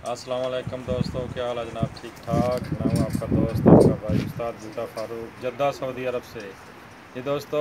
अस्सलाम वालेकुम दोस्तों, क्या हाल है जनाब? ठीक ठाक। मैं हूँ आपका दोस्त, आपका भाई उस्ताद फारूक, जद्दा सऊदी अरब से। ये दोस्तों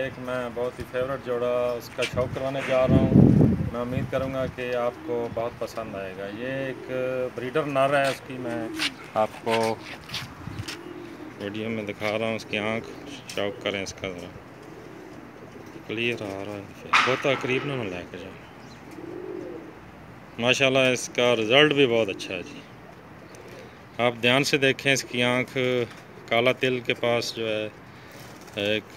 एक मैं बहुत ही फेवरेट जोड़ा उसका शौक़ करवाने जा रहा हूँ। मैं उम्मीद करूँगा कि आपको बहुत पसंद आएगा। ये एक ब्रीडर नर है, उसकी मैं आपको वीडियो में दिखा रहा हूँ। उसकी आँख शौक़ करें इसका ज़रा क्लियर आ रहा है, बहुत करीब ना लेके जाओ। माशाल्लाह इसका रिज़ल्ट भी बहुत अच्छा है जी। आप ध्यान से देखें, इसकी आँख काला तिल के पास जो है एक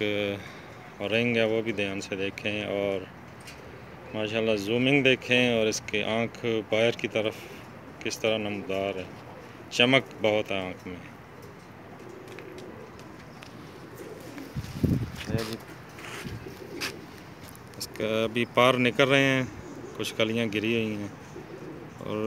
रिंग है, वो भी ध्यान से देखें। और माशाल्लाह जूमिंग देखें, और इसकी आँख बाहर की तरफ किस तरह नमदार है, चमक बहुत है आँख में। इसका अभी पार निकल रहे हैं, कुछ कलियां गिरी हुई हैं। और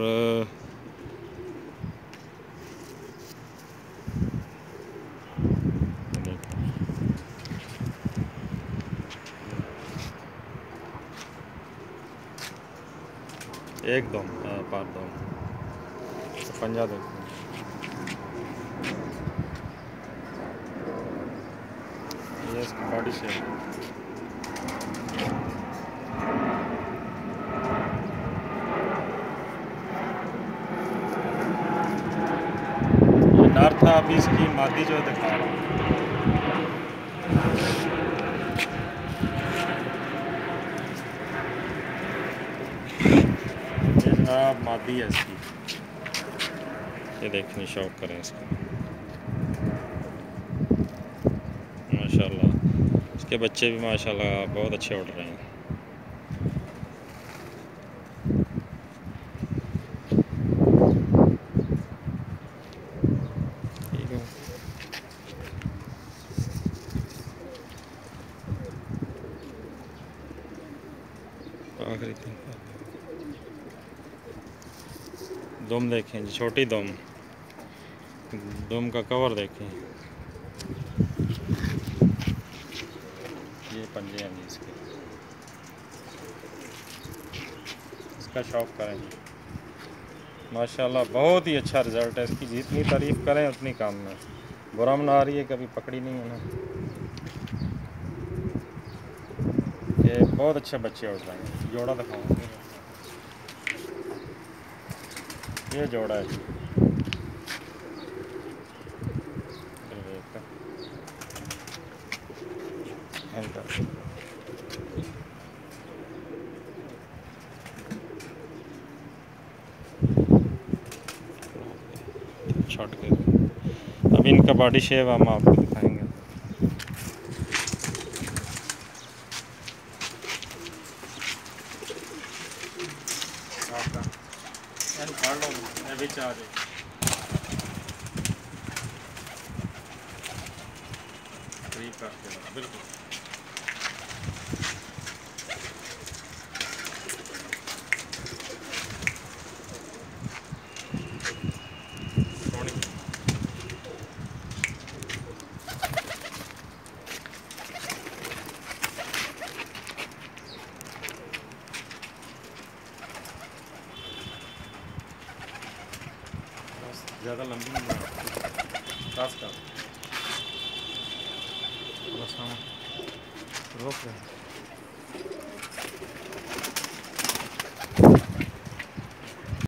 एक दम पार दम पंजा देखो, ये इसकी बॉडी शेप। ये नर था, अभी इसकी मादी जो दिखा रहा हूँ। ये जनाब मादी है इसकी, ये देखने शौक़ करें इसका। माशाल्लाह इसके बच्चे भी माशाल्लाह बहुत अच्छे उड़ रहे हैं। ठीक है, आखिरी दुम देखें जी, छोटी दुम, दुम का कवर देखें। ये पंजे हैं जी इसके, इसका शौक़ करें जी। माशाल्लाह बहुत ही अच्छा रिज़ल्ट है इसकी, जितनी तारीफ़ करें उतनी कम है। बुरा मना रही है, कभी पकड़ी नहीं है ना। ये बहुत अच्छे बच्चे उड़ रहे हैं। जोड़ा दिखाऊंगा, ये जोड़ा है जी। शॉट के अभी इनका बॉडी शेप हम आपको दिखाएंगे। बिल्कुल ज़्यादा लंबी नहीं है, खास कर रोक रहे हैं।